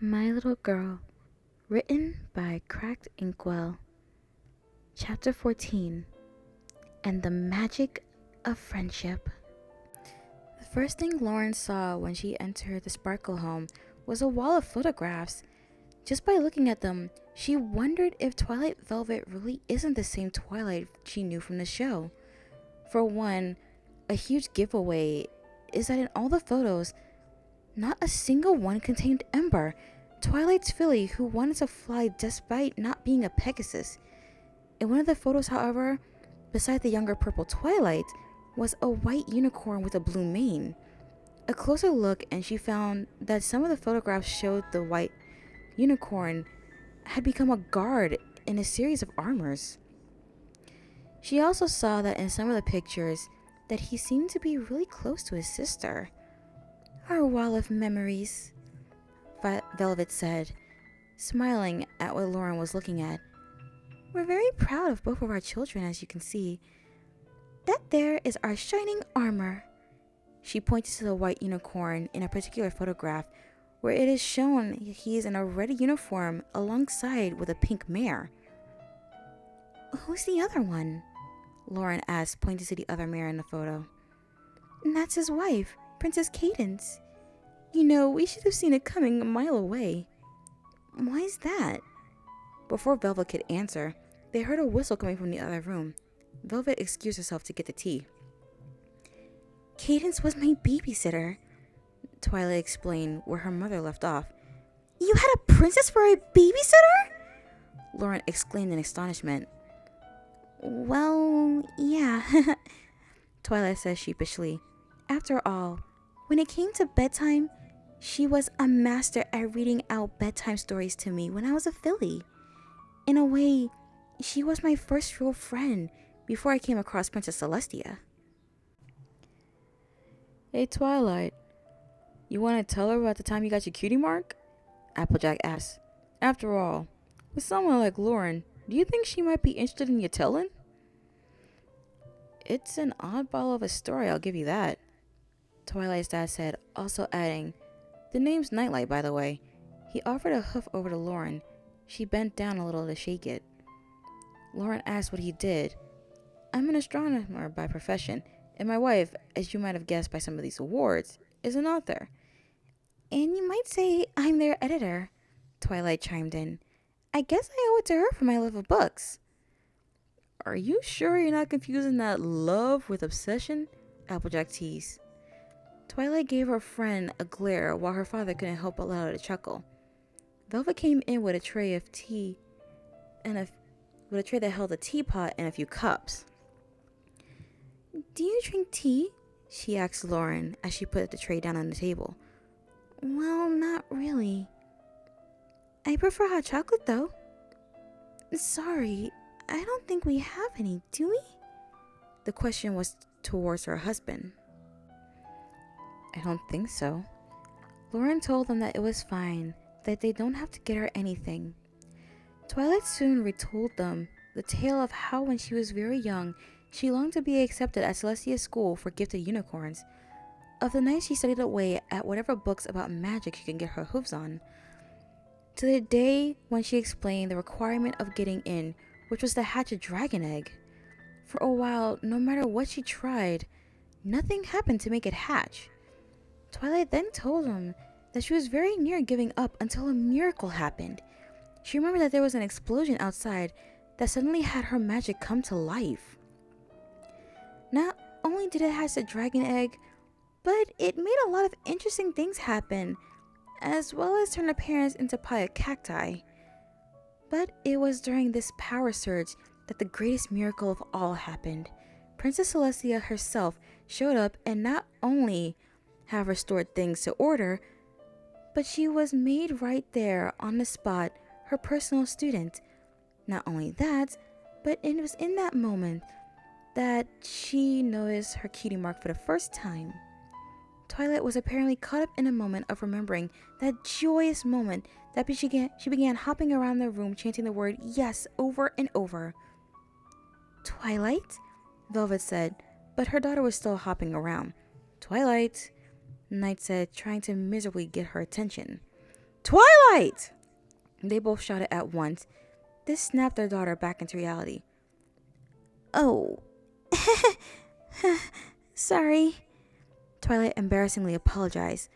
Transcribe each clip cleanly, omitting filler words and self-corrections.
My Little Girl, written by Cracked Inkwell. Chapter 14, and the Magic of Friendship. The first thing Lauren saw when she entered the Sparkle home was a wall of photographs. Just by looking at them, she wondered if Twilight Velvet really isn't the same Twilight she knew from the show. For one, a huge giveaway is that in all the photos, not a single one contained Ember, Twilight's filly who wanted to fly despite not being a Pegasus. In one of the photos, however, beside the younger purple Twilight, was a white unicorn with a blue mane. A closer look and she found that some of the photographs showed the white unicorn had become a guard in a series of armors. She also saw that in some of the pictures that he seemed to be really close to his sister. Our wall of memories, Velvet said, smiling at what Lauren was looking at. We're very proud of both of our children, as you can see. That there is our shining armor. She pointed to the white unicorn in a particular photograph where it is shown he is in a red uniform alongside with a pink mare. Who's the other one? Lauren asked, pointing to the other mare in the photo. That's his wife, Princess Cadence. You know, we should have seen it coming a mile away. Why's that? Before Velvet could answer, they heard a whistle coming from the other room. Velvet excused herself to get the tea. Cadence was my babysitter, Twilight explained where her mother left off. You had a princess for a babysitter? Lauren exclaimed in astonishment. Well, yeah, Twilight said sheepishly. After all, when it came to bedtime, she was a master at reading out bedtime stories to me when I was a filly. In a way, she was my first real friend before I came across Princess Celestia. Hey Twilight, you want to tell her about the time you got your cutie mark? Applejack asked. After all, with someone like Lauren, do you think she might be interested in your telling? It's an oddball of a story, I'll give you that, Twilight's dad said, also adding, the name's Nightlight, by the way. He offered a hoof over to Lauren. She bent down a little to shake it. Lauren asked what he did. I'm an astronomer by profession, and my wife, as you might have guessed by some of these awards, is an author. And you might say I'm their editor, Twilight chimed in. I guess I owe it to her for my love of books. Are you sure you're not confusing that love with obsession? Applejack teased. Twilight gave her friend a glare while her father couldn't help but let out a chuckle. Velvet came in with a tray of tea with a tray that held a teapot and a few cups. Do you drink tea? She asked Lauren as she put the tray down on the table. Well, not really. I prefer hot chocolate though. Sorry, I don't think we have any, do we? The question was towards her husband. I don't think so. Lauren told them that it was fine, that they don't have to get her anything. Twilight soon retold them the tale of how when she was very young, she longed to be accepted at Celestia's school for gifted unicorns, of the night she studied away at whatever books about magic she could get her hooves on, to the day when she explained the requirement of getting in, which was to hatch a dragon egg. For a while, no matter what she tried, nothing happened to make it hatch. Twilight then told him that she was very near giving up until a miracle happened. She remembered that there was an explosion outside that suddenly had her magic come to life. Not only did it hatch the dragon egg, but it made a lot of interesting things happen, as well as turn her parents into pie cacti. But it was during this power surge that the greatest miracle of all happened. Princess Celestia herself showed up and not only have restored things to order, but she was made right there on the spot her personal student. Not only that, but it was in that moment that she noticed her cutie mark for the first time. Twilight was apparently caught up in a moment of remembering that joyous moment that she began hopping around the room chanting the word yes over and over. Twilight? Velvet said, but her daughter was still hopping around. Twilight, Night said, trying to miserably get her attention. Twilight! They both shouted at once. This snapped their daughter back into reality. Oh. Sorry. Twilight embarrassingly apologized.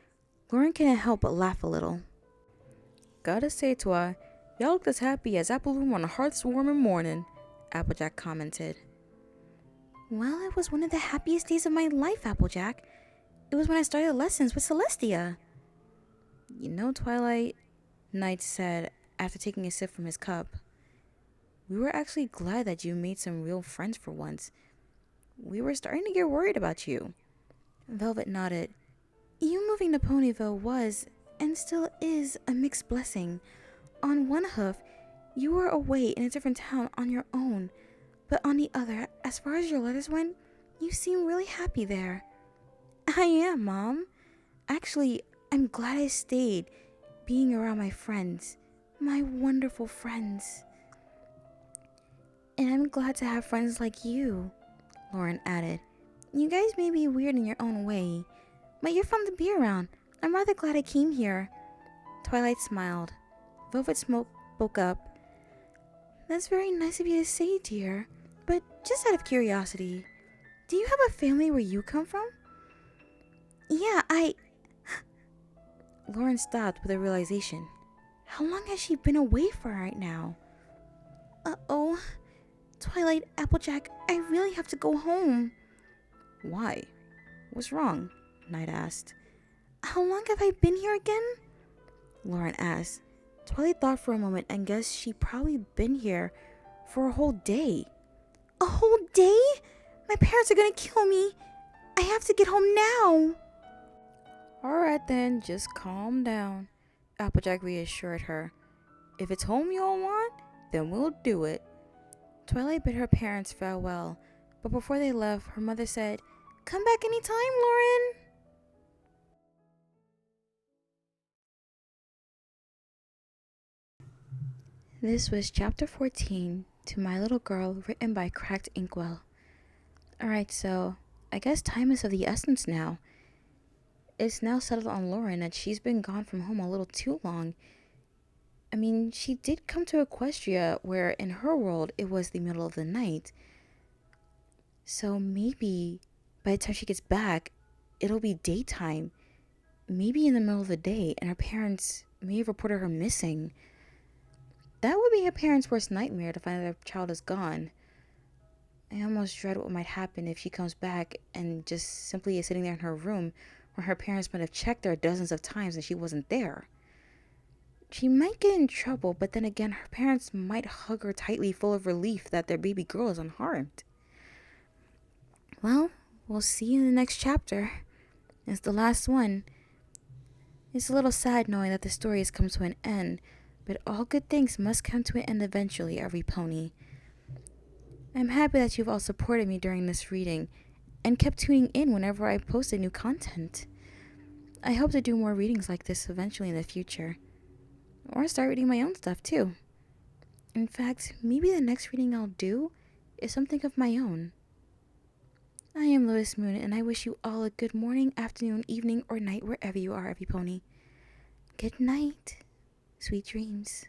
Lauren couldn't help but laugh a little. Gotta say, Twi, y'all looked as happy as apple bloom on a hearth-warming morning, Applejack commented. Well, it was one of the happiest days of my life, Applejack. It was when I started lessons with Celestia. You know, Twilight, Knight said after taking a sip from his cup, we were actually glad that you made some real friends for once. We were starting to get worried about you. Velvet nodded. You moving to Ponyville was, and still is, a mixed blessing. On one hoof, you were away in a different town on your own. But on the other, as far as your letters went, you seem really happy there. I am, Mom. Actually, I'm glad I stayed, being around my friends. My wonderful friends. And I'm glad to have friends like you, Lauren added. You guys may be weird in your own way, but you're fun to be around. I'm rather glad I came here. Twilight smiled. Velvet spoke up. That's very nice of you to say, dear. But just out of curiosity, do you have a family where you come from? Yeah, Lauren stopped with a realization. How long has she been away for right now? Uh-oh. Twilight, Applejack, I really have to go home. Why? What's wrong? Knight asked. How long have I been here again? Lauren asked. Twilight thought for a moment and guessed she'd probably been here for a whole day. A whole day? My parents are gonna kill me. I have to get home now. Alright then, just calm down, Applejack reassured her. If it's home you all want, then we'll do it. Twilight bid her parents farewell, but before they left, her mother said, Come back anytime, Lauren. This was chapter 14 to My Little Girl, written by Cracked Inkwell. Alright, so I guess time is of the essence now. It's now settled on Lauren that she's been gone from home a little too long. I mean, she did come to Equestria, where in her world it was the middle of the night. So maybe by the time she gets back, it'll be daytime. Maybe in the middle of the day, and her parents may have reported her missing. That would be her parents' worst nightmare, to find that their child is gone. I almost dread what might happen if she comes back and just simply is sitting there in her room where her parents might have checked her dozens of times and she wasn't there. She might get in trouble, but then again, her parents might hug her tightly, full of relief that their baby girl is unharmed. Well, we'll see in the next chapter. It's the last one. It's a little sad knowing that the story has come to an end, but all good things must come to an end eventually, every pony. I'm happy that you've all supported me during this reading and kept tuning in whenever I posted new content. I hope to do more readings like this eventually in the future. Or start reading my own stuff too. In fact, maybe the next reading I'll do is something of my own. I am Lotus Moon, and I wish you all a good morning, afternoon, evening, or night wherever you are, every pony. Good night. Sweet dreams.